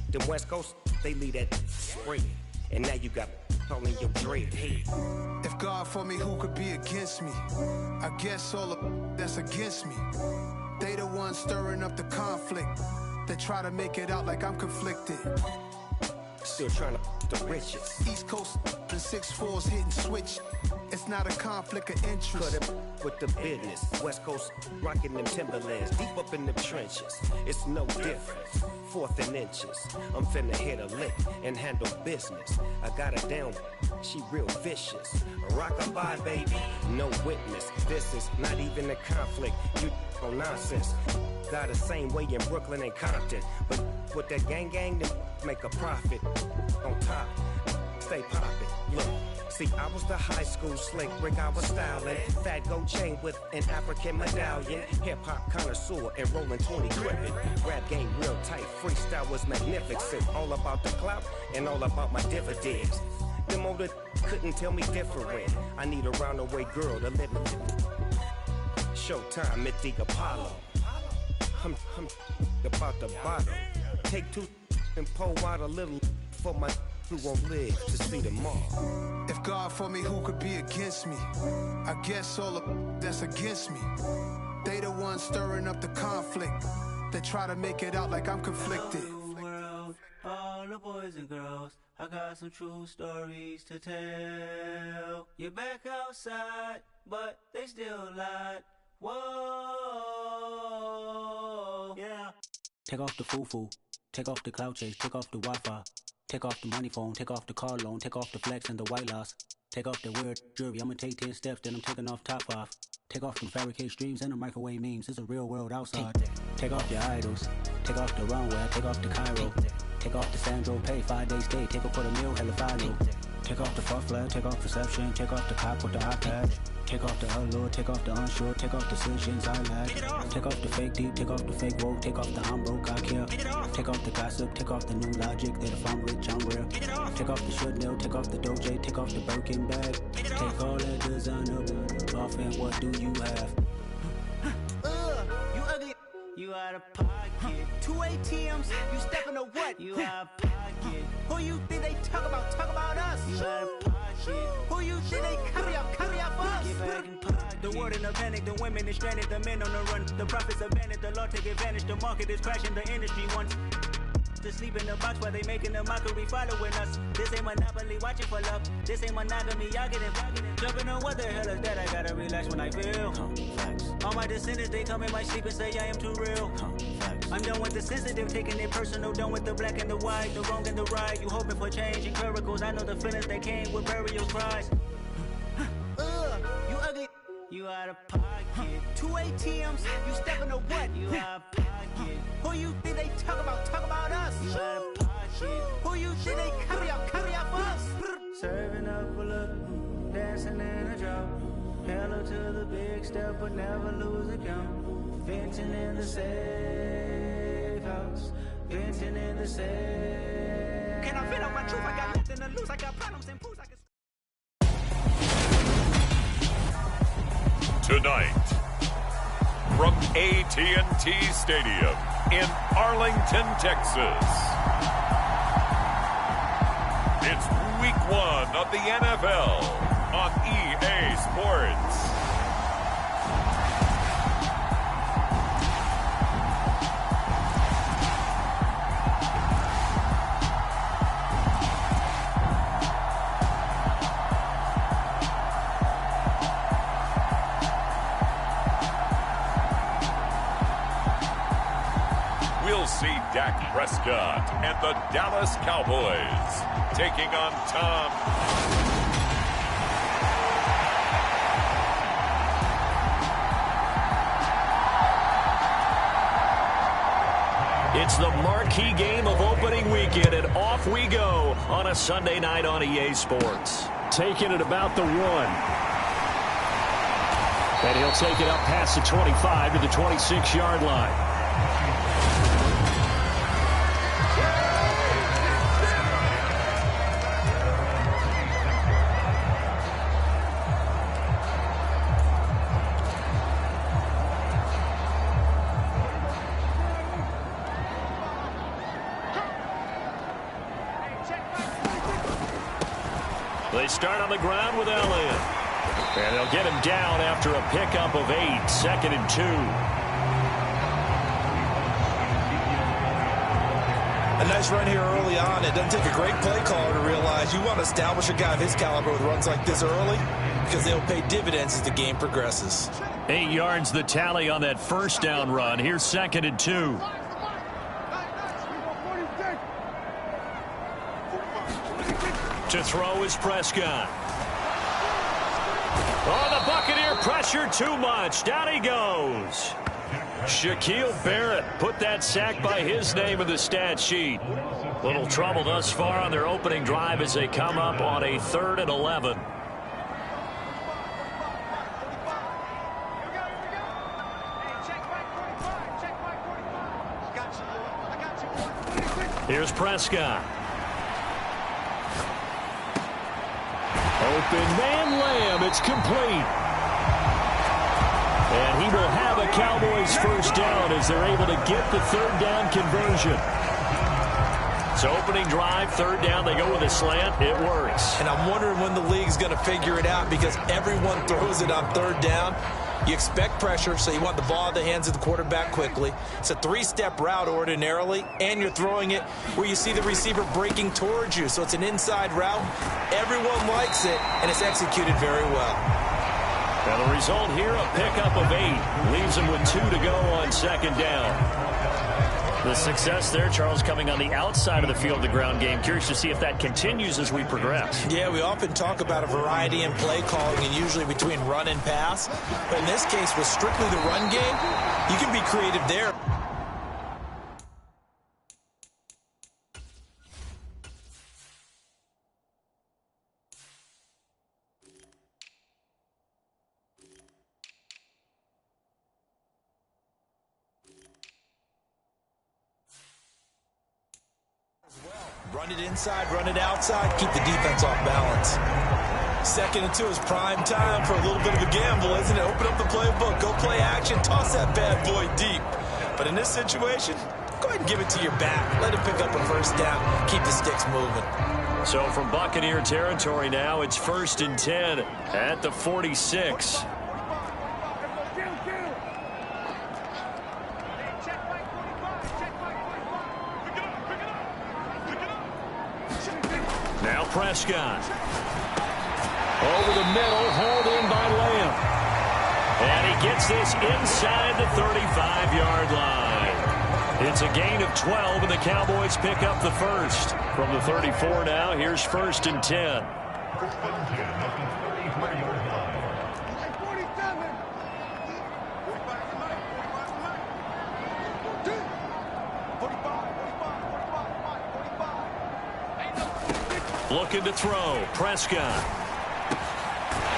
Them West Coast, they lead that spread. And now you got all in your dread head. If God for me, who could be against me? I guess all of that's against me. They the ones stirring up the conflict. They try to make it out like I'm conflicted. Still trying to the riches. East Coast and 6'4s hitting switch. It's not a conflict of interest. Cut it with the business. West Coast rocking them Timberlands, deep up in the trenches. It's no different. 4th and inches. I'm finna hit a lick and handle business. I got her down. She real vicious. Rockabye, baby. No witness. This is not even a conflict. You on nonsense. Got the same way in Brooklyn and Compton. But with that gang, then make a profit. On top, stay poppin'. Look, see, I was the high school slick Rick, I was styling. Fat gold chain with an African medallion. Hip-hop connoisseur and rolling 20 gripping. Rap game real tight, freestyle was magnificent. All about the clout and all about my dividends. Them older couldn't tell me different. I need a roundaway girl to live with. Showtime at the Apollo. I'm about the bottom. Take 2 and pour out a little for my who won't live to see tomorrow. If God for me, who could be against me? I guess all of that's against me. They the ones stirring up the conflict. They try to make it out like I'm conflicted. World, all the boys and girls, I got some true stories to tell. You're back outside, but they still lied. Whoa, yeah. Take off the foo-foo, take off the cloud chase, take off the Wi-Fi, take off the money phone, take off the car loan, take off the flex and the white loss, take off the weird jewelry. I'ma take 10 steps, then I'm taking off top 5. Take off them fabricate streams and the microwave memes. It's a real world outside. Take off your idols, take off the runway, take off the Cairo, take off the Sandro Pay, 5-day stay, take off for the meal, hella final. Take off the fuck flag, take off perception, take off the cop with the iPad. Take off the allure, take off the unsure, take off decisions I lack. Take off the fake deep, take off the fake woke, take off the I'm broke, I care. Take off the gossip, take off the new logic that if I'm rich, I'm real. Take off the should know, take off the Doja, take off the Birkin bag. Take all that designer off and what do you have? You ugly. You out of pocket. 2 ATMs, you stepping to what? You out of pocket. Who you think they talk about? Talk about us. You out of pocket. Who you think they carry up for us? Get back in pocket. The world in a panic, the women is stranded, the men on the run. The profits abandoned, the law take advantage. The market is crashing, the industry wants to sleep in the box while they making a mockery following us. This ain't monopoly, watching for love. This ain't monogamy, y'all getting jumping on what the hell is that? I gotta relax when I feel. All my descendants, they come in my sleep and say I am too real. I'm done with the sensitive, taking it personal. Done with the black and the white, the wrong and the right. You hoping for change and miracles. I know the feelings that came with burial cries. You ugly. You out of pocket. 2 ATMs, you stepping to what? You out of pocket. Who you think they talk about? Talk about us. You out of pocket. Who you think they carry up for us? Serving up a look, dancing in a drop. Hello to the big step, but never lose a count. Venting in the safe house. Venting in the safe. Can I vent out my truth? I got nothing to lose. I got problems and fools. Tonight, from AT&T Stadium in Arlington, Texas, it's Week 1 of the NFL on EA Sports. See Dak Prescott and the Dallas Cowboys taking on Tom. It's the marquee game of opening weekend, and off we go on a Sunday night on EA Sports. Taking it about the 1. And he'll take it up past the 25 to the 26-yard line. They start on the ground with Elliott. And they'll get him down after a pickup of 8, 2nd and 2. A nice run here early on. It doesn't take a great play caller to realize you want to establish a guy of his caliber with runs like this early because they'll pay dividends as the game progresses. 8 yards the tally on that first down run. Here's 2nd and 2. To throw is Prescott. Oh, the Buccaneer pressure too much. Down he goes. Shaquille Barrett put that sack by his name in the stat sheet. Little trouble thus far on their opening drive as they come up on a 3rd and 11. Here's Prescott. Open man Lamb. It's complete. And he will have a Cowboys first down as they're able to get the 3rd down conversion. So opening drive, 3rd down, they go with a slant. It works. And I'm wondering when the league's going to figure it out because everyone throws it on 3rd down. You expect pressure, so you want the ball in the hands of the quarterback quickly. It's a 3-step route ordinarily, and you're throwing it where you see the receiver breaking towards you. So it's an inside route. Everyone likes it, and it's executed very well. Now the result here, a pickup of 8. Leaves them with 2 to go on 2nd down. The success there, Charles, coming on the outside of the field, the ground game. Curious to see if that continues as we progress. Yeah, we often talk about a variety in play calling and usually between run and pass. But in this case, with strictly the run game, you can be creative there. Run it inside, run it outside, keep the defense off balance. 2nd and 2 is prime time for a little bit of a gamble, isn't it? Open up the playbook, go play action, toss that bad boy deep. But in this situation, go ahead and give it to your back. Let him pick up a first down, keep the sticks moving. So from Buccaneer territory now, it's 1st and 10 at the 46. Now Prescott. Over the middle, hauled in by Lamb. And he gets this inside the 35-yard line. It's a gain of 12, and the Cowboys pick up the first. From the 34 now, here's 1st and 10. Looking to throw. Prescott.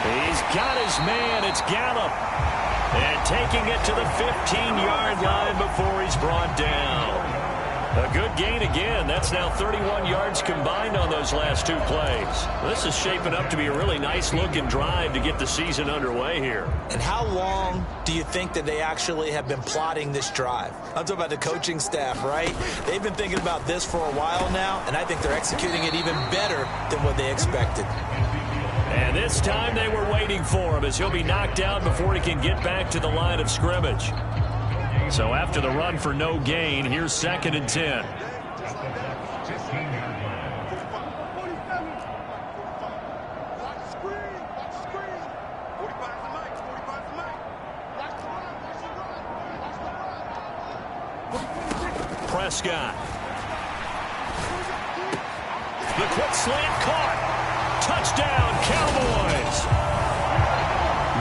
He's got his man. It's Gallup. And taking it to the 15-yard line before he's brought down. A good gain again. That's now 31 yards combined on those last 2 plays. This is shaping up to be a really nice-looking drive to get the season underway here. And how long do you think that they actually have been plotting this drive? I'm talking about the coaching staff, right? They've been thinking about this for a while now, and I think they're executing it even better than what they expected. And this time they were waiting for him as he'll be knocked down before he can get back to the line of scrimmage. So after the run for no gain, here's 2nd and 10. Prescott. The quick slant caught. Touchdown, Cowboys.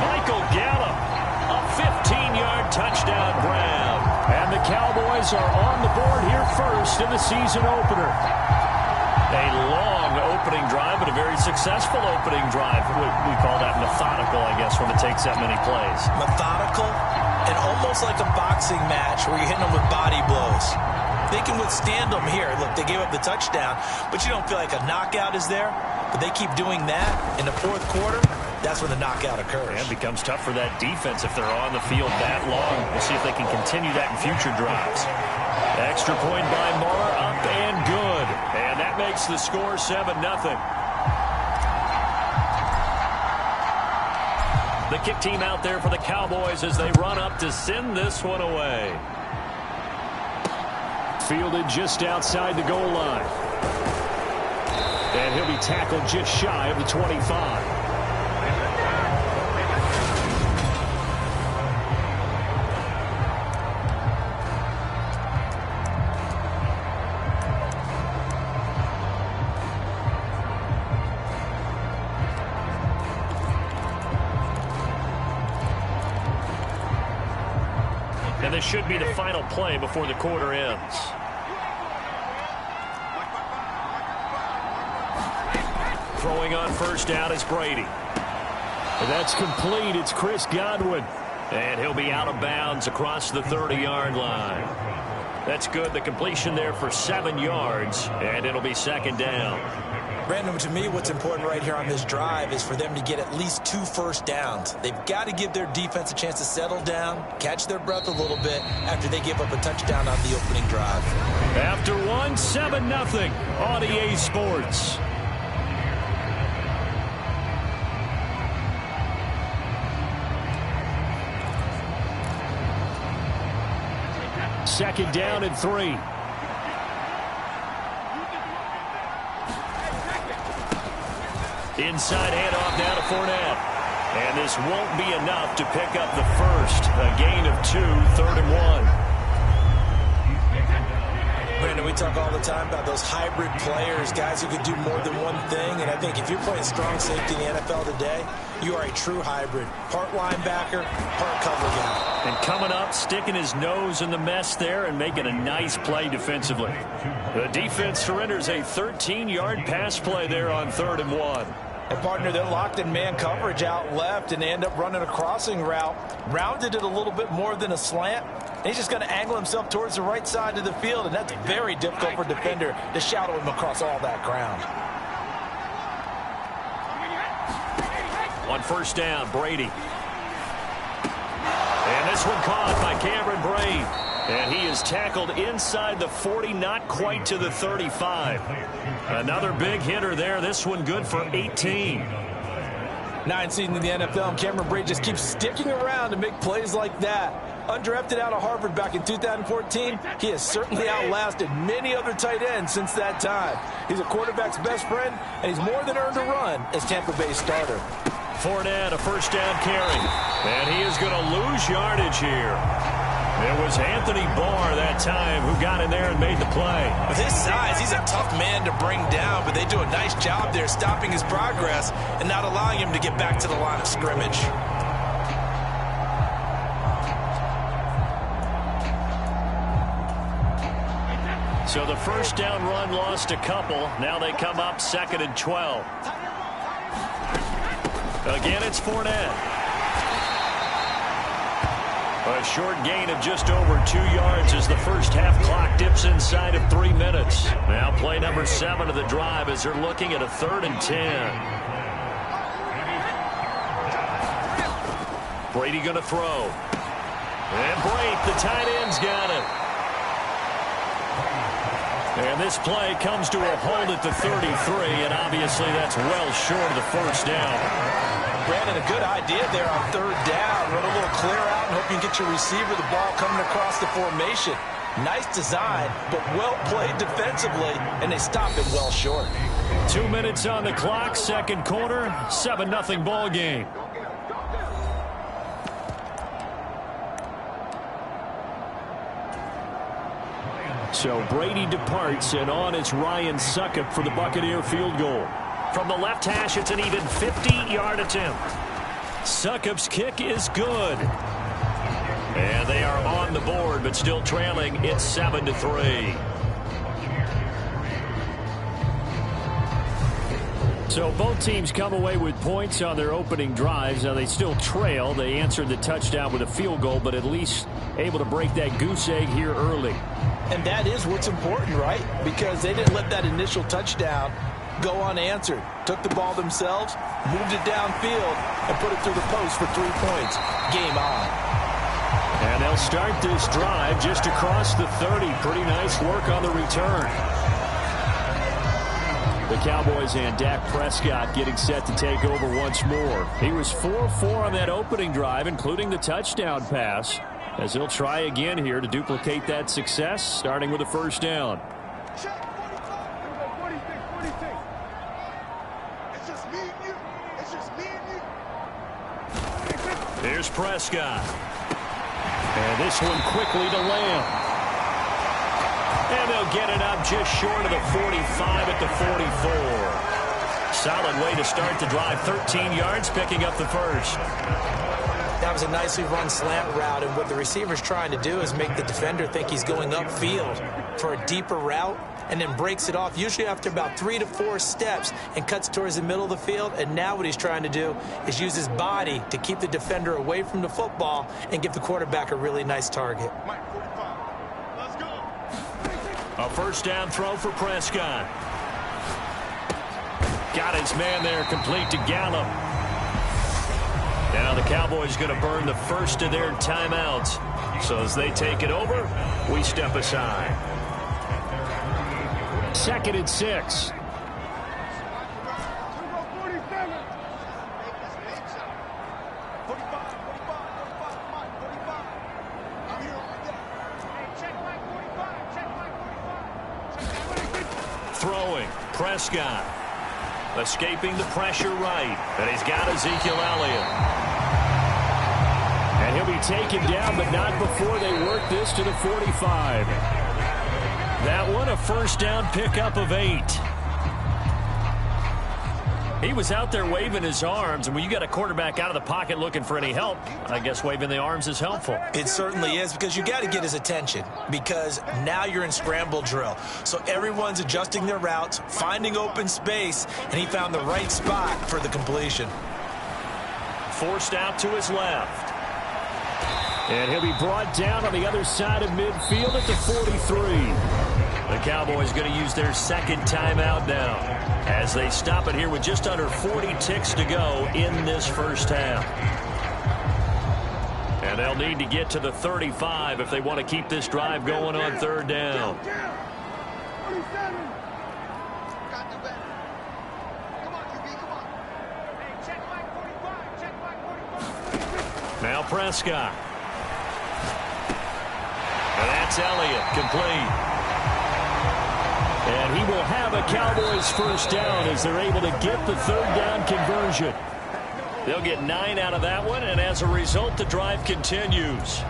Michael Gallup, a 15-yard touchdown grab. And the Cowboys are on the board here first in the season opener. A long opening drive, but a very successful opening drive. We call that methodical, I guess, when it takes that many plays. Methodical and almost like a boxing match where you're hitting them with body blows. They can withstand them here. Look, they gave up the touchdown, but you don't feel like a knockout is there. But they keep doing that in the 4th quarter. That's when the knockout occurs. And it becomes tough for that defense if they're on the field that long. We'll see if they can continue that in future drives. Extra point by Moore, up and good. And that makes the score 7-0. The kick team out there for the Cowboys as they run up to send this one away. Fielded just outside the goal line. And he'll be tackled just shy of the 25. And this should be the final play before the quarter ends. Throwing on first down is Brady. And that's complete. It's Chris Godwin. And he'll be out of bounds across the 30-yard line. That's good. The completion there for 7 yards, and it'll be second down. Brandon, to me, what's important right here on this drive is for them to get at least 2 first downs. They've got to give their defense a chance to settle down, catch their breath a little bit after they give up a touchdown on the opening drive. After 1, 7-0 on EA Sports. Second down and 3. Inside handoff now to Fournette. And this won't be enough to pick up the first. A gain of 2, 3rd and 1. Brandon, we talk all the time about those hybrid players, guys who could do more than one thing. And I think if you're playing strong safety in the NFL today, you are a true hybrid. Part linebacker, part cover guy. And coming up, sticking his nose in the mess there and making a nice play defensively. The defense surrenders a 13-yard pass play there on 3rd and 1. And partner, they're locked in man coverage out left, and they end up running a crossing route. Rounded it a little bit more than a slant. And he's just going to angle himself towards the right side of the field, and that's very difficult for a defender to shadow him across all that ground. On first down, Brady. And this one caught by Cameron Brate. And he is tackled inside the 40, not quite to the 35. Another big hitter there. This one good for 18. 9 seasons in the NFL, and Cameron Brate just keeps sticking around to make plays like that. Undrafted out of Harvard back in 2014, he has certainly outlasted many other tight ends since that time. He's a quarterback's best friend, and he's more than earned a run as Tampa Bay's starter. Fournette, a first down carry. And he is going to lose yardage here. It was Anthony Barr that time who got in there and made the play. With his size, he's a tough man to bring down, but they do a nice job there stopping his progress and not allowing him to get back to the line of scrimmage. So the first down run lost a couple. Now they come up 2nd and 12. Again, it's Fournette. A short gain of just over 2 yards as the first half clock dips inside of 3 minutes. Now play number 7 of the drive as they're looking at a 3rd and 10. Brady going to throw. And Brate, the tight end's got it. And this play comes to a hold at the 33, and obviously that's well short of the first down. Brandon, a good idea there on 3rd down. Run a little clear out and hope you can get your receiver the ball coming across the formation. Nice design, but well played defensively, and they stop it well short. 2 minutes on the clock, second quarter, 7-0 ball game. So Brady departs, and on it's Ryan Succop for the Buccaneer field goal. From the left hash, it's an even 50-yard attempt. Succop's kick is good. And they are on the board, but still trailing. It's 7-3. So both teams come away with points on their opening drives. Now they still trail. They answered the touchdown with a field goal, but at least able to break that goose egg here early. And that is what's important, right? Because they didn't let that initial touchdown go unanswered. Took the ball themselves, moved it downfield, and put it through the post for 3 points. Game on. And they'll start this drive just across the 30. Pretty nice work on the return. The Cowboys and Dak Prescott getting set to take over once more. He was 4-4 on that opening drive, including the touchdown pass, as he'll try again here to duplicate that success, starting with a first down. Here's Prescott. And this one quickly to Lamb. And they'll get it up just short of the 45 at the 44. Solid way to start the drive. 13 yards, picking up the first. That was a nicely run slant route, and what the receiver's trying to do is make the defender think he's going upfield for a deeper route, and then breaks it off, usually after about 3 to 4 steps, and cuts towards the middle of the field. And now what he's trying to do is use his body to keep the defender away from the football and give the quarterback a really nice target. A first down throw for Prescott. Got his man there, complete to Gallup. Now the Cowboys going to burn the first of their timeouts. So as they take it over, we step aside. 2nd and 6. Throwing, Prescott. Escaping the pressure right. And he's got Ezekiel Elliott. And he'll be taken down, but not before they work this to the 45. That one, a first down pickup of 8. He was out there waving his arms, and when you got a quarterback out of the pocket looking for any help, I guess waving the arms is helpful. It certainly is, because you got to get his attention, because now you're in scramble drill. So everyone's adjusting their routes, finding open space, and he found the right spot for the completion. Forced out to his left. And he'll be brought down on the other side of midfield at the 43. The Cowboys going to use their second timeout now as they stop it here with just under 40 ticks to go in this first half. And they'll need to get to the 35 if they want to keep this drive going on 3rd down. Now Prescott. And that's Elliott, complete. And he will have a Cowboys first down as they're able to get the 3rd down conversion. They'll get 9 out of that one, and as a result, the drive continues.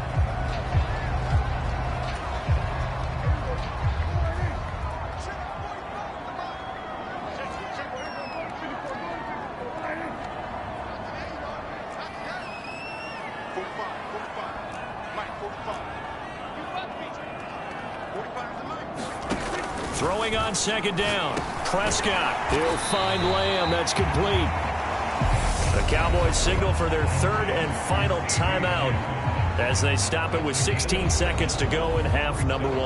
Throwing on 2nd down. Prescott. He'll find Lamb. That's complete. The Cowboys signal for their 3rd and final timeout as they stop it with 16 seconds to go in half number 1.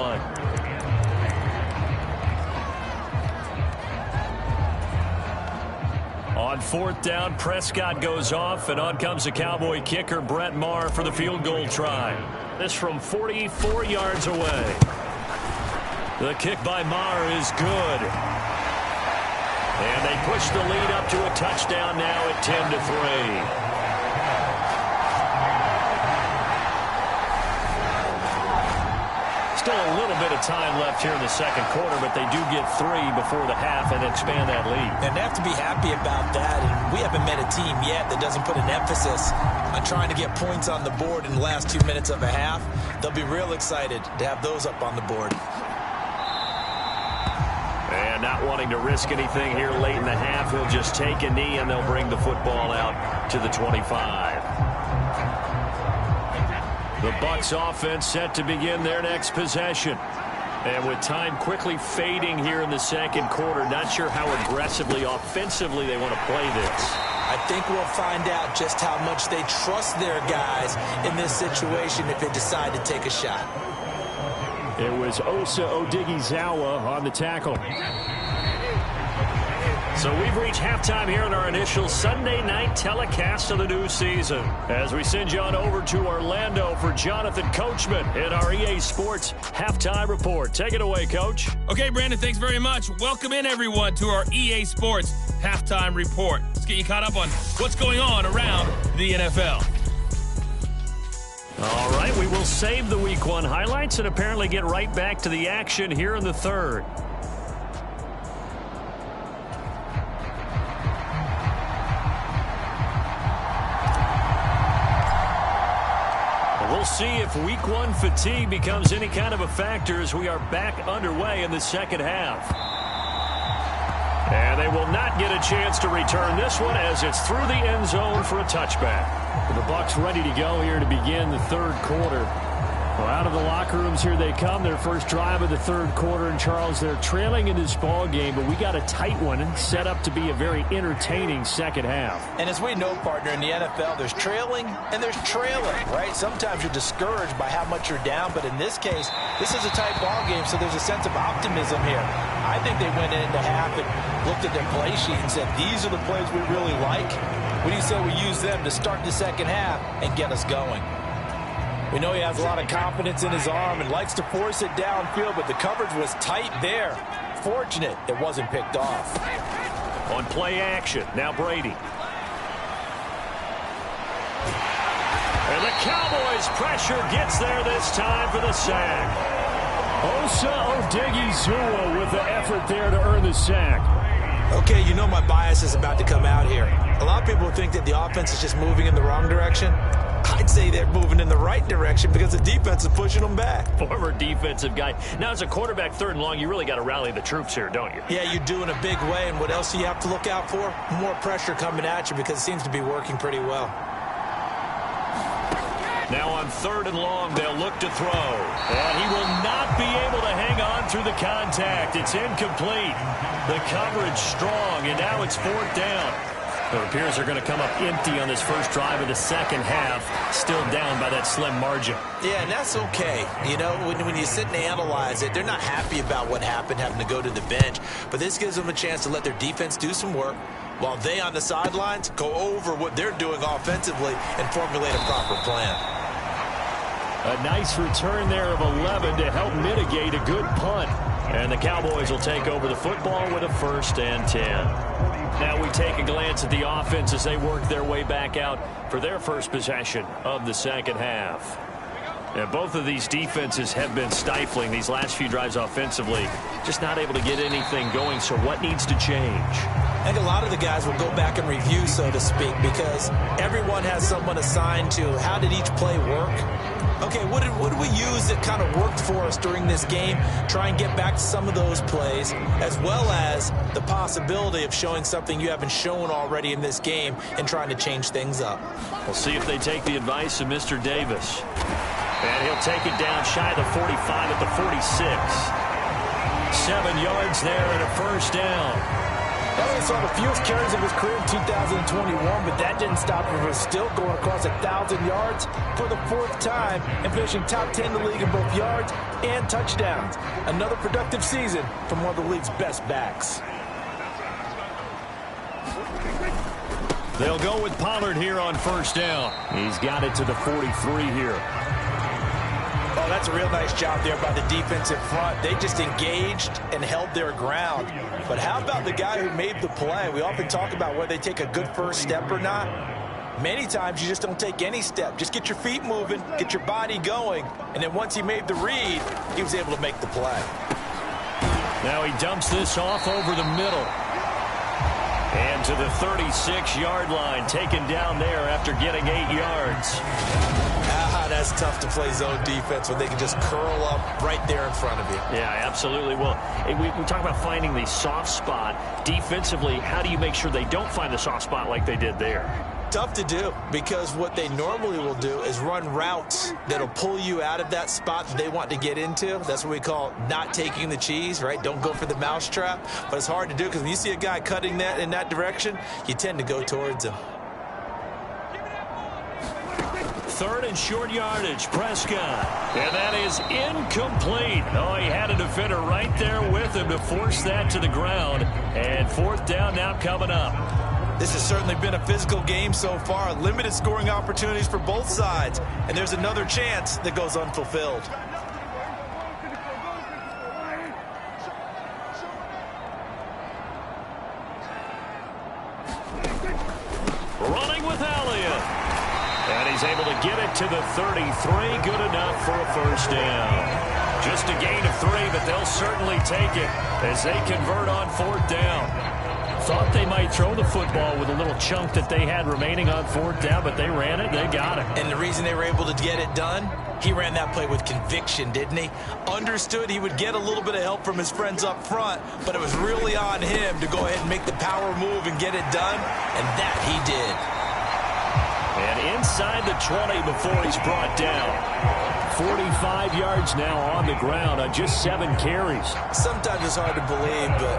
On 4th down, Prescott goes off, and on comes the Cowboy kicker, Brett Maher, for the field goal try. This from 44 yards away. The kick by Maher is good. And they push the lead up to a touchdown now at 10-3. Still a little bit of time left here in the 2nd quarter, but they do get 3 before the half and expand that lead. And they have to be happy about that. And we haven't met a team yet that doesn't put an emphasis on trying to get points on the board in the last 2 minutes of a half. They'll be real excited to have those up on the board. And not wanting to risk anything here late in the half, he'll just take a knee, and they'll bring the football out to the 25. The Bucs offense set to begin their next possession. And with time quickly fading here in the 2nd quarter, not sure how aggressively, offensively they want to play this. I think we'll find out just how much they trust their guys in this situation if they decide to take a shot. It was Osa Odighizuwa on the tackle. So we've reached halftime here in our initial Sunday night telecast of the new season. As we send you on over to Orlando for Jonathan Coachman in our EA Sports Halftime Report. Take it away, Coach. Okay, Brandon, thanks very much. Welcome in, everyone, to our EA Sports Halftime Report. Let's get you caught up on what's going on around the NFL. All right, we will save the Week 1 highlights and apparently get right back to the action here in the third. We'll see if Week 1 fatigue becomes any kind of a factor as we are back underway in the second half. And they will not get a chance to return this one as it's through the end zone for a touchback. The Bucs ready to go here to begin the third quarter. Well, out of the locker rooms here they come, their first drive of the third quarter. And, Charles, they're trailing in this ball game, but we got a tight one set up to be a very entertaining second half. And as we know, partner, in the NFL, there's trailing and there's trailing, right? Sometimes you're discouraged by how much you're down, but in this case, this is a tight ball game, so there's a sense of optimism here. I think they went into half and looked at their play sheet and said, these are the plays we really like. What do you say we use them to start the second half and get us going? We know he has a lot of confidence in his arm and likes to force it downfield, but the coverage was tight there. Fortunate it wasn't picked off. On play action, now Brady. And the Cowboys' pressure gets there this time for the sack. Osa Odighizuwa with the effort there to earn the sack. Okay, you know my bias is about to come out here. A lot of people think that the offense is just moving in the wrong direction. I'd say they're moving in the right direction because the defense is pushing them back. Former defensive guy. Now, as a quarterback, third and long, you really got to rally the troops here, don't you? Yeah, you do in a big way. And what else do you have to look out for? More pressure coming at you because it seems to be working pretty well. Now on third and long, they'll look to throw. And he will not be able to hang on through the contact. It's incomplete. The coverage strong, and now it's fourth down. It appears they're going to come up empty on this first drive of the second half, still down by that slim margin. Yeah, and that's okay. You know, when you sit and analyze it, they're not happy about what happened, having to go to the bench. But this gives them a chance to let their defense do some work while they on the sidelines go over what they're doing offensively and formulate a proper plan. A nice return there of 11 to help mitigate a good punt. And the Cowboys will take over the football with a 1st and 10. Now we take a glance at the offense as they work their way back out for their first possession of the second half. And both of these defenses have been stifling these last few drives offensively. Just not able to get anything going, so what needs to change? I think a lot of the guys will go back and review, so to speak, because everyone has someone assigned to how did each play work. Okay, what did we use that kind of worked for us during this game? Try and get back to some of those plays, as well as the possibility of showing something you haven't shown already in this game and trying to change things up. We'll see if they take the advice of Mr. Davis. And he'll take it down shy of the 45 at the 46. 7 yards there and a first down. Elliott saw the fewest carries of his career in 2021, but that didn't stop him from still going across 1,000 yards for the 4th time and finishing top 10 in the league in both yards and touchdowns. Another productive season from one of the league's best backs. They'll go with Pollard here on first down. He's got it to the 43 here. Oh, that's a real nice job there by the defensive front. They just engaged and held their ground. But how about the guy who made the play? We often talk about whether they take a good first step or not. Many times you just don't take any step. Just get your feet moving, get your body going, and then once he made the read, he was able to make the play. Now he dumps this off over the middle. And to the 36-yard line, taken down there after getting 8 yards. That's tough to play zone defense when they can just curl up right there in front of you. Yeah, absolutely. Well, we talk about finding the soft spot. Defensively, how do you make sure they don't find the soft spot like they did there? Tough to do, because what they normally will do is run routes that'll pull you out of that spot that they want to get into. That's what we call not taking the cheese, right? Don't go for the mousetrap. But it's hard to do because when you see a guy cutting that in that direction, you tend to go towards him. third and short yardage. Prescott. And that is incomplete. Oh, he had a defender right there with him to force that to the ground. And fourth down now coming up. This has certainly been a physical game so far. Limited scoring opportunities for both sides. And there's another chance that goes unfulfilled. Running with Elliott. And he's able to get it to the 33. Good enough for a first down. Just a gain of 3, but they'll certainly take it as they convert on fourth down. Thought they might throw the football with a little chunk that they had remaining on fourth down, but they ran it, they got it. And the reason they were able to get it done, he ran that play with conviction, didn't he? Understood he would get a little bit of help from his friends up front, but it was really on him to go ahead and make the power move and get it done, and that he did. And inside the 20 before he's brought down. 45 yards now on the ground on just 7 carries. Sometimes it's hard to believe, but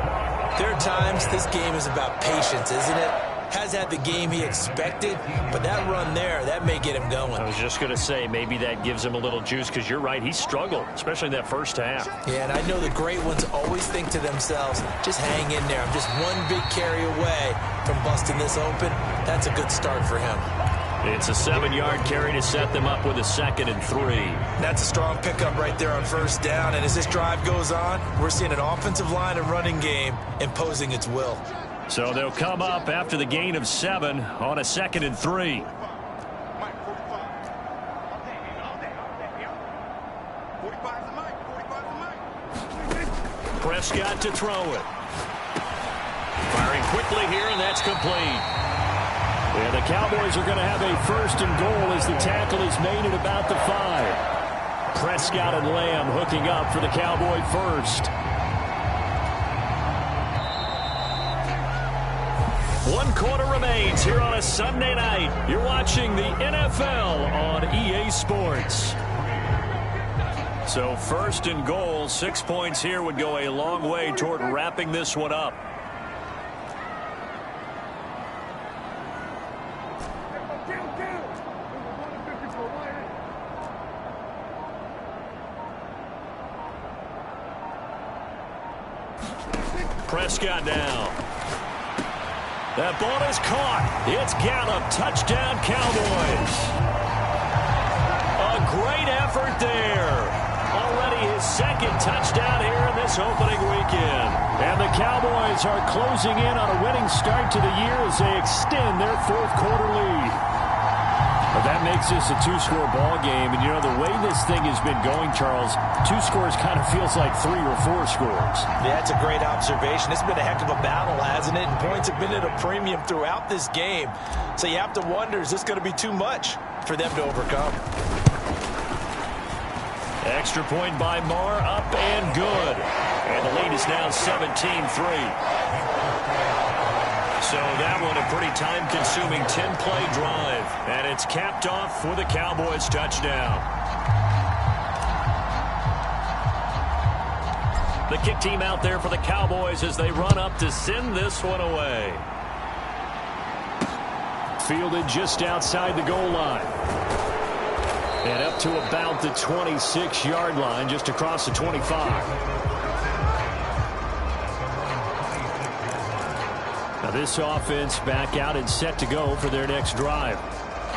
there are times this game is about patience, isn't it? Has had the game he expected, but that run there, that may get him going. I was just going to say, maybe that gives him a little juice, because you're right, he struggled, especially in that first half. Yeah, and I know the great ones always think to themselves, just hang in there. I'm just one big carry away from busting this open. That's a good start for him. It's a 7-yard carry to set them up with a 2nd and 3. That's a strong pickup right there on first down. And as this drive goes on, we're seeing an offensive line and running game imposing its will. So they'll come up after the gain of 7 on a 2nd and 3. Prescott to throw it. Firing quickly here, and that's complete. Yeah, the Cowboys are going to have a 1st and goal as the tackle is made at about the 5. Prescott and Lamb hooking up for the Cowboy first. 1 quarter remains here on a Sunday night. You're watching the NFL on EA Sports. So 1st and goal, 6 points here would go a long way toward wrapping this one up. Prescott now. That ball is caught. It's Gallup. Touchdown, Cowboys. A great effort there. Already his 2nd touchdown here in this opening weekend. And the Cowboys are closing in on a winning start to the year as they extend their 4th quarter lead. But that makes this a 2-score ball game. And, you know, the way this thing has been going, Charles, 2 scores kind of feels like 3 or 4 scores. Yeah, that's a great observation. It's been a heck of a battle, hasn't it? And points have been at a premium throughout this game. So you have to wonder, is this going to be too much for them to overcome? Extra point by Marr, up and good. And the lead is now 17-3. So that one a pretty time-consuming 10-play drive. And it's capped off with a Cowboys touchdown. The kick team out there for the Cowboys as they run up to send this one away. Fielded just outside the goal line. And up to about the 26-yard line, just across the 25. Now this offense back out and set to go for their next drive.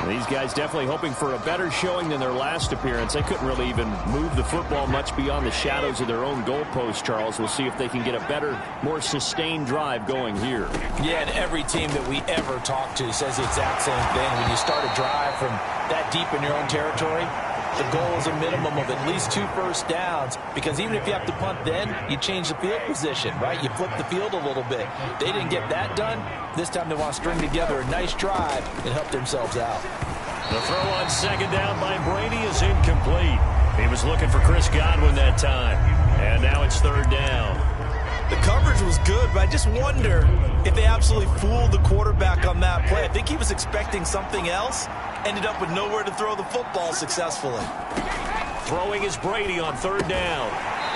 These guys definitely hoping for a better showing than their last appearance. They couldn't really even move the football much beyond the shadows of their own goalpost, Charles. We'll see if they can get a better, more sustained drive going here. Yeah, and every team that we ever talk to says the exact same thing. When you start a drive from that deep in your own territory, the goal is a minimum of at least 2 first downs, because even if you have to punt then, you change the field position, right? You flip the field a little bit. They didn't get that done. This time they want to string together a nice drive and help themselves out. The throw on 2nd down by Brady is incomplete. He was looking for Chris Godwin that time. And now it's 3rd down. The coverage was good, but I just wonder if they absolutely fooled the quarterback on that play. I think he was expecting something else. Ended up with nowhere to throw the football successfully. Throwing is Brady on 3rd down.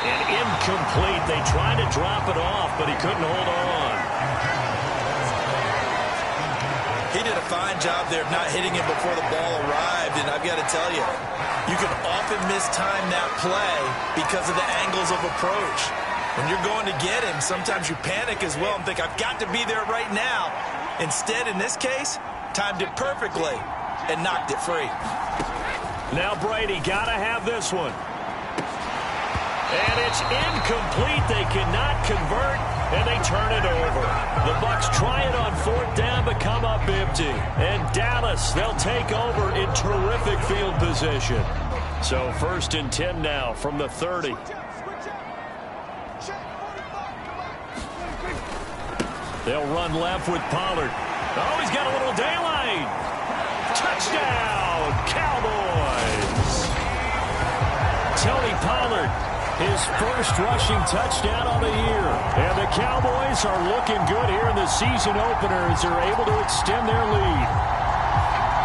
And incomplete. They tried to drop it off, but he couldn't hold on. He did a fine job there of not hitting him before the ball arrived. And I've got to tell you, you can often mistime that play because of the angles of approach. When you're going to get him, sometimes you panic as well and think, I've got to be there right now. Instead, in this case, timed it perfectly and knocked it free. Now Brady got to have this one. And it's incomplete. They cannot convert, and they turn it over. The Bucs try it on 4th down, but come up empty. And Dallas, they'll take over in terrific field position. So 1st and 10 now from the 30. They'll run left with Pollard. Oh, he's got a little daylight. Touchdown, Cowboys. Tony Pollard, his first rushing touchdown on the year. And the Cowboys are looking good here in the season opener as they're able to extend their lead.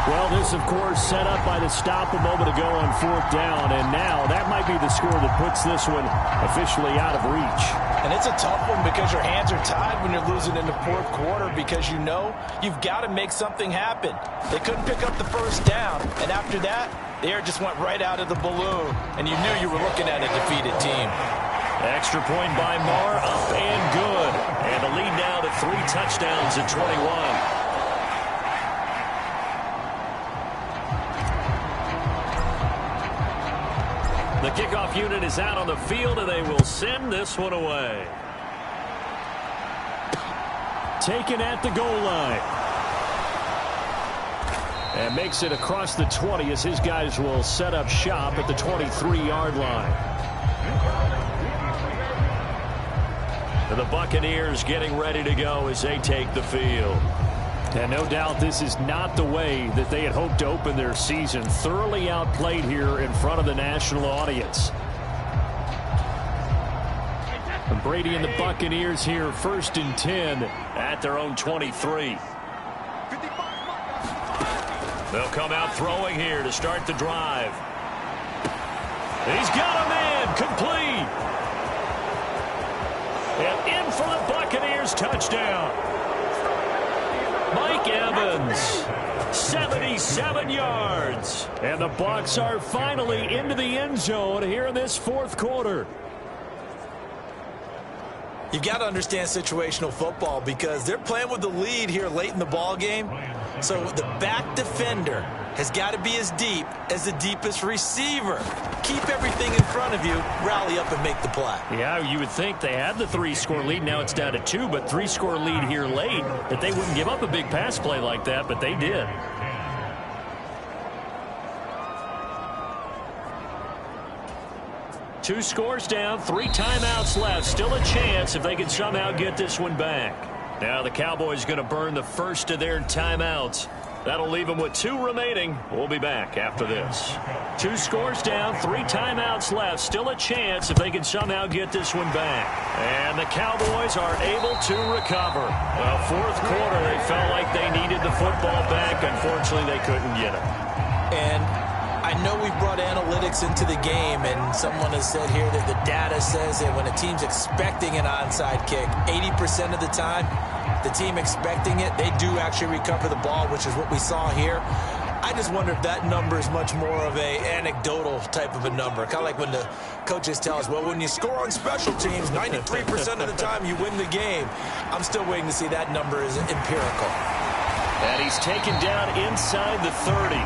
Well, this, of course, set up by the stop a moment ago on 4th down. And now that might be the score that puts this one officially out of reach. And it's a tough one because your hands are tied when you're losing in the 4th quarter because you know you've got to make something happen. They couldn't pick up the 1st down. And after that, the air just went right out of the balloon. And you knew you were looking at a defeated team. Extra point by Marr, up and good. And the lead now to 3 touchdowns at 21. The kickoff unit is out on the field, and they will send this one away. Taken at the goal line. And makes it across the 20 as his guys will set up shop at the 23-yard line. And the Buccaneers getting ready to go as they take the field. And no doubt this is not the way that they had hoped to open their season. Thoroughly outplayed here in front of the national audience. And Brady and the Buccaneers here 1st and 10 at their own 23. They'll come out throwing here to start the drive. He's got a man, complete. And in for the Buccaneers, touchdown. Mike Evans, 77 yards. And the Bucs are finally into the end zone here in this 4th quarter. You've got to understand situational football because they're playing with the lead here late in the ball game. So the back defender has got to be as deep as the deepest receiver. Keep everything in front of you, rally up and make the play. Yeah, you would think they had the 3-score lead. Now it's down to 2, but 3-score lead here late, that they wouldn't give up a big pass play like that, but they did. Two scores down, 3 timeouts left. Still a chance if they can somehow get this one back. Now the Cowboys going to burn the first of their timeouts. That'll leave them with 2 remaining. We'll be back after this. 2 scores down, 3 timeouts left. Still a chance if they can somehow get this one back. And the Cowboys are able to recover. Well, 4th quarter, they felt like they needed the football back. Unfortunately, they couldn't get it. And I know we've brought analytics into the game, and someone has said here that the data says that when a team's expecting an onside kick, 80% of the time, the team expecting it, they do actually recover the ball, which is what we saw here. I just wonder if that number is much more of a anecdotal type of a number. Kind of like when the coaches tell us, well, when you score on special teams, 93% of the time you win the game. I'm still waiting to see that number is empirical. And he's taken down inside the 30.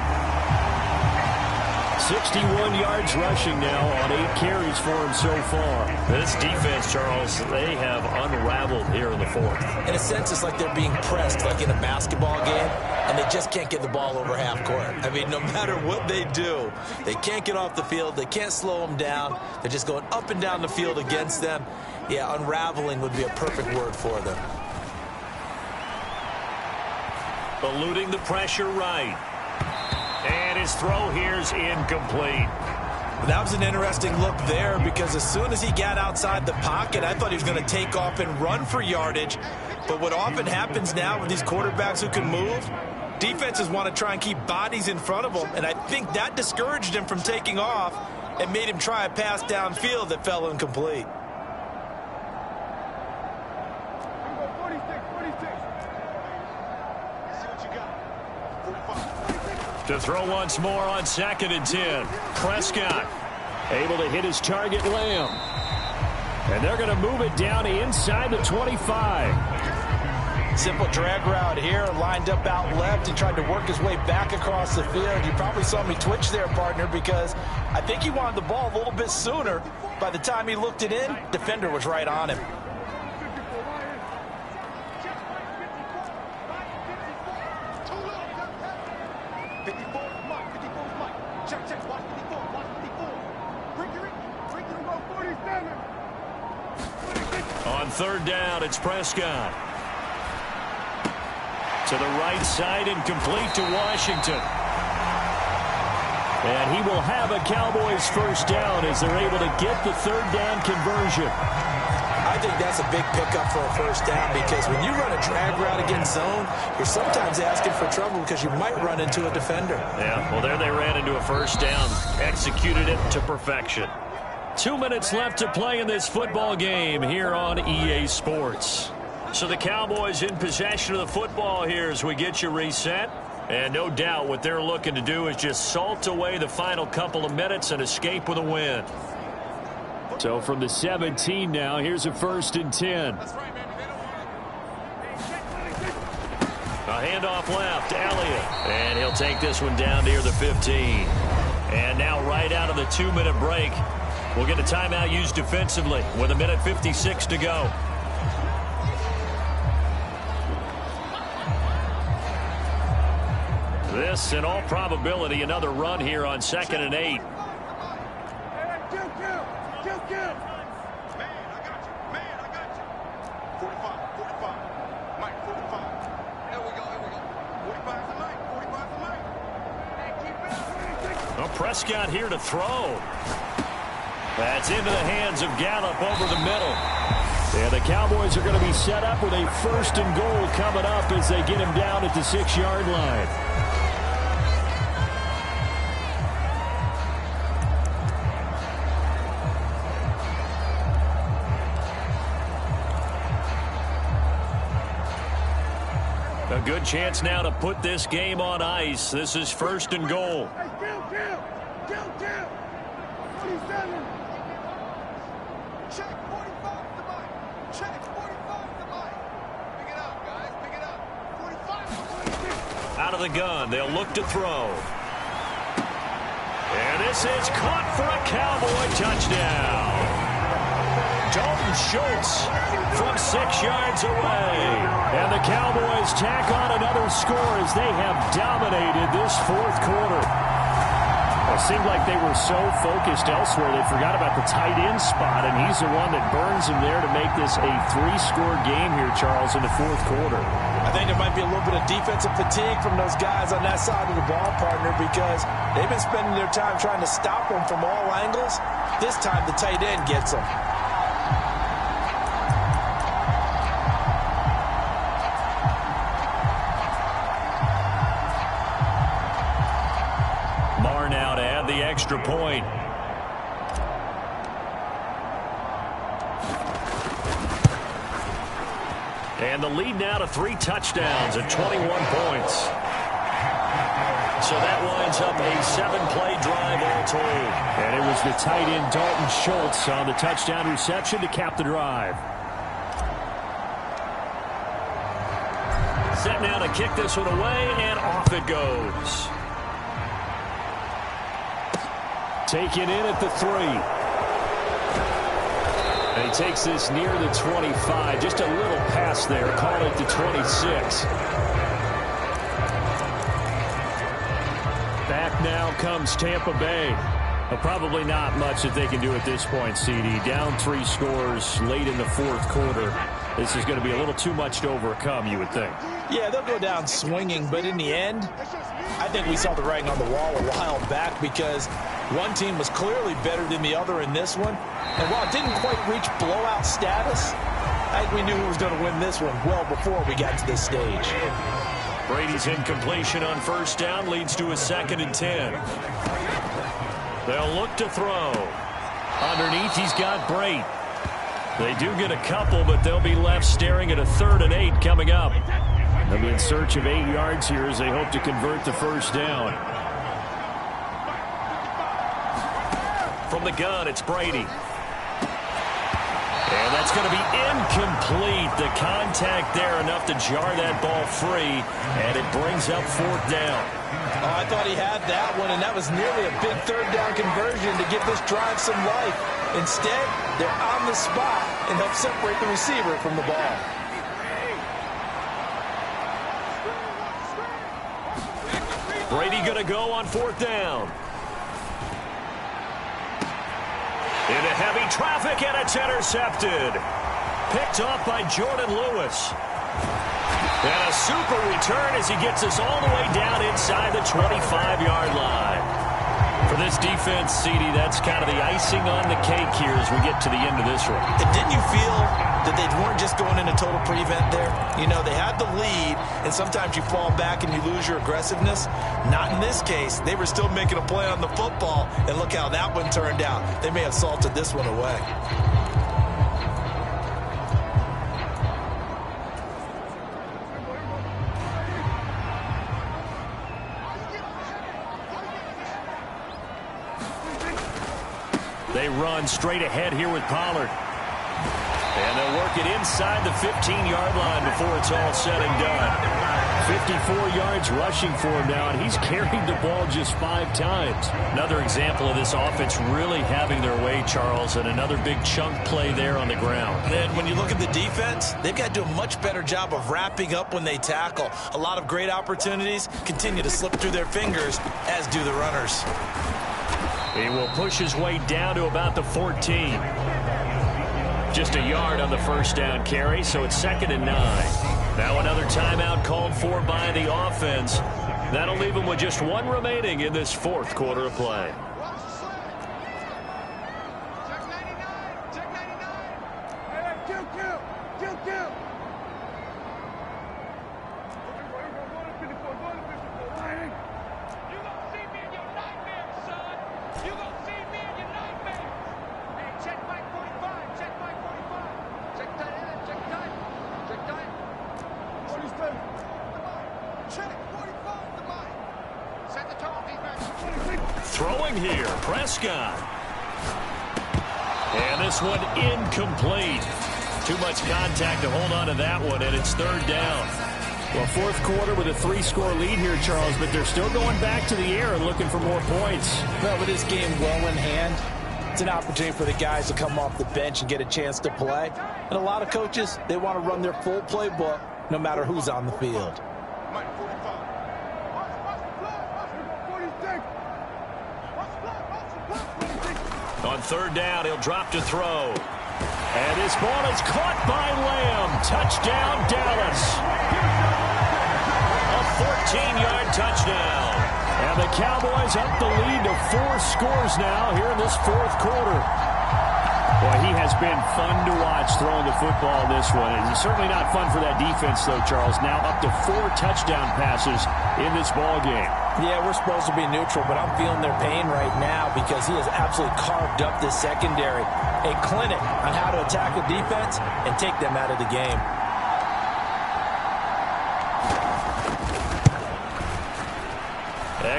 61 yards rushing now on 8 carries for him so far. This defense, Charles, they have unraveled here in the 4th. In a sense, it's like they're being pressed like in a basketball game, and they just can't get the ball over half court. I mean, no matter what they do, they can't get off the field. They can't slow them down. They're just going up and down the field against them. Yeah, unraveling would be a perfect word for them. Eluding the pressure right. And his throw here is incomplete. That was an interesting look there because as soon as he got outside the pocket, I thought he was going to take off and run for yardage. But what often happens now with these quarterbacks who can move, defenses want to try and keep bodies in front of them. And I think that discouraged him from taking off and made him try a pass downfield that fell incomplete. To throw once more on 2nd and 10. Prescott able to hit his target, Lamb. And they're going to move it down inside the 25. Simple drag route here, lined up out left. He tried to work his way back across the field. You probably saw me twitch there, partner, because I think he wanted the ball a little bit sooner. By the time he looked it in, defender was right on him. On 3rd down, it's Prescott. To the right side and complete to Washington. And he will have a Cowboys 1st down as they're able to get the 3rd down conversion. I think that's a big pickup for a 1st down because when you run a drag route against zone, you're sometimes asking for trouble because you might run into a defender. Yeah, well, there they ran into a 1st down. Executed it to perfection. 2 minutes left to play in this football game here on EA Sports. So the Cowboys in possession of the football here as we get you reset. And no doubt what they're looking to do is just salt away the final couple of minutes and escape with a win. So from the 17 now, here's a 1st and 10. A handoff left, Elliott. And he'll take this one down near the 15. And now right out of the 2-minute break, we'll get a timeout used defensively with 1:56 to go. This, in all probability, another run here on 2nd and 8. Well, Prescott here to throw. That's into the hands of Gallup over the middle. And the Cowboys are going to be set up with a 1st and goal coming up as they get him down at the 6-yard line. A good chance now to put this game on ice. This is 1st and goal. Out of the gun, they'll look to throw. And this is caught for a Cowboy touchdown. Dalton Schultz from 6 yards away. And the Cowboys tack on another score as they have dominated this 4th quarter. It seemed like they were so focused elsewhere they forgot about the tight end spot, and he's the one that burns him there to make this a 3-score game here, Charles, in the 4th quarter. I think there might be a little bit of defensive fatigue from those guys on that side of the ball, partner, because they've been spending their time trying to stop them from all angles. This time the tight end gets them. Now to add the extra point. And the lead now to 3 touchdowns and 21 points. So that lines up a 7-play drive all told. And it was the tight end Dalton Schultz on the touchdown reception to cap the drive. Set now to kick this one away, and off it goes. Taken in at the 3. And he takes this near the 25. Just a little pass there. Call it the 26. Back now comes Tampa Bay. Well, probably not much that they can do at this point, CD. Down 3 scores late in the 4th quarter. This is going to be a little too much to overcome, you would think. Yeah, they'll go down swinging, but in the end, I think we saw the writing on the wall a while back because one team was clearly better than the other in this one. And while it didn't quite reach blowout status, I think we knew who was going to win this one well before we got to this stage. Brady's incompletion on 1st down leads to a 2nd and 10. They'll look to throw. Underneath, he's got Brate. They do get a couple, but they'll be left staring at a 3rd and 8 coming up. They'll be in search of 8 yards here as they hope to convert the first down. From the gun, it's Brady. And that's going to be incomplete. The contact there enough to jar that ball free, and it brings up 4th down. Oh, I thought he had that one, and that was nearly a big 3rd down conversion to give this drive some life. Instead, they're on the spot and help separate the receiver from the ball. Brady going to go on 4th down. Into heavy traffic, and it's intercepted. Picked off by Jordan Lewis. And a super return as he gets us all the way down inside the 25-yard line. For this defense, CD, that's kind of the icing on the cake here as we get to the end of this one. And didn't you feel that they weren't just going into total prevent there? You know, they had the lead, and sometimes you fall back and you lose your aggressiveness. Not in this case. They were still making a play on the football, and look how that one turned out. They may have salted this one away. They run straight ahead here with Pollard. And they'll work it inside the 15-yard line before it's all said and done. 54 yards rushing for him now, and he's carried the ball just 5 times. Another example of this offense really having their way, Charles, and another big chunk play there on the ground. And when you look at the defense, they've got to do a much better job of wrapping up when they tackle. A lot of great opportunities continue to slip through their fingers, as do the runners. He will push his way down to about the 14. Just a yard on the first down carry, so it's 2nd and 9. Now another timeout called for by the offense. That'll leave them with just 1 remaining in this 4th quarter of play. Throwing here, Prescott. And this one incomplete. Too much contact to hold on to that one, and it's 3rd down. Well, 4th quarter with a 3-score lead here, Charles, but they're still going back to the air and looking for more points. Well, with this game well in hand, it's an opportunity for the guys to come off the bench and get a chance to play. And a lot of coaches, they want to run their full playbook no matter who's on the field. On 3rd down, he'll drop to throw. And this ball is caught by Lamb. Touchdown, Dallas. A 14-yard touchdown. And the Cowboys up the lead to 4 scores now here in this 4th quarter. Boy, he has been fun to watch throwing the football in this one. It's certainly not fun for that defense, though, Charles. Now up to 4 touchdown passes in this ball game. Yeah, we're supposed to be neutral, but I'm feeling their pain right now because he has absolutely carved up this secondary. A clinic on how to attack a defense and take them out of the game.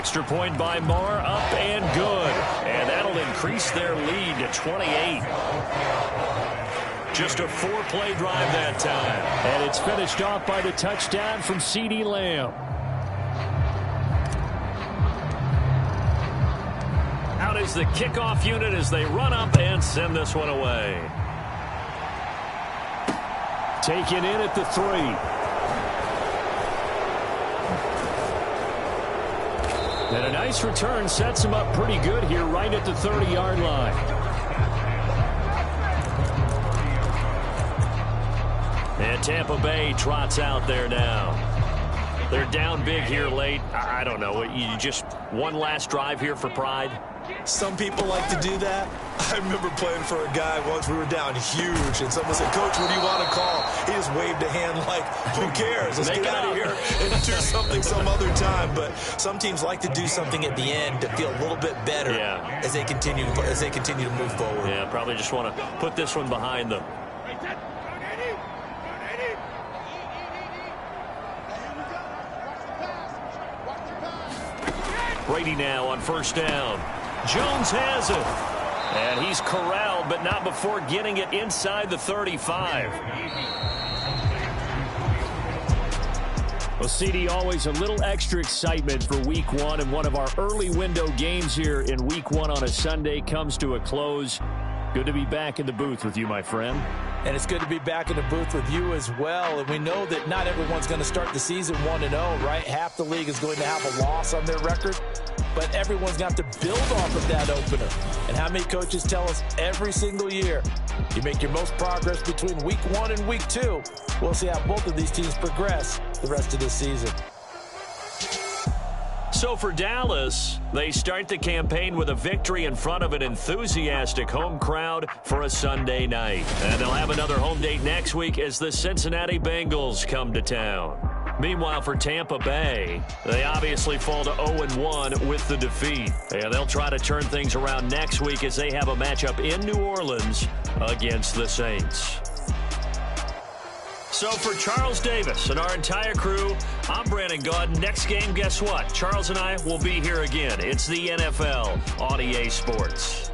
Extra point by Marr, up and good. And that'll increase their lead to 28. Just a 4-play drive that time. And it's finished off by the touchdown from CeeDee Lamb. Out is the kickoff unit as they run up and send this one away. Taken in at the 3. And a nice return sets him up pretty good here right at the 30-yard line. And Tampa Bay trots out there now. They're down big here late. I don't know. You just one last drive here for pride? Some people like to do that. I remember playing for a guy once. We were down huge, and someone said, "Coach, what do you want to call?" He just waved a hand like, "Who cares? Let's get out of here and do something some other time." But some teams like to do something at the end to feel a little bit better as they continue to move forward. Yeah, probably just want to put this one behind them. Brady now on first down. Jones has it. And he's corralled, but not before getting it inside the 35. Well, CD, always a little extra excitement for Week 1, and one of our early window games here in Week 1 on a Sunday comes to a close. Good to be back in the booth with you, my friend. And it's good to be back in the booth with you as well. And we know that not everyone's going to start the season 1-0, right? Half the league is going to have a loss on their record. But everyone's going to have to build off of that opener. And how many coaches tell us every single year, you make your most progress between Week 1 and Week 2. We'll see how both of these teams progress the rest of this season. So for Dallas, they start the campaign with a victory in front of an enthusiastic home crowd for a Sunday night. And they'll have another home date next week as the Cincinnati Bengals come to town. Meanwhile, for Tampa Bay, they obviously fall to 0-1 with the defeat. And they'll try to turn things around next week as they have a matchup in New Orleans against the Saints. So for Charles Davis and our entire crew, I'm Brandon Gaudin. Next game, guess what? Charles and I will be here again. It's the NFL on EA Sports.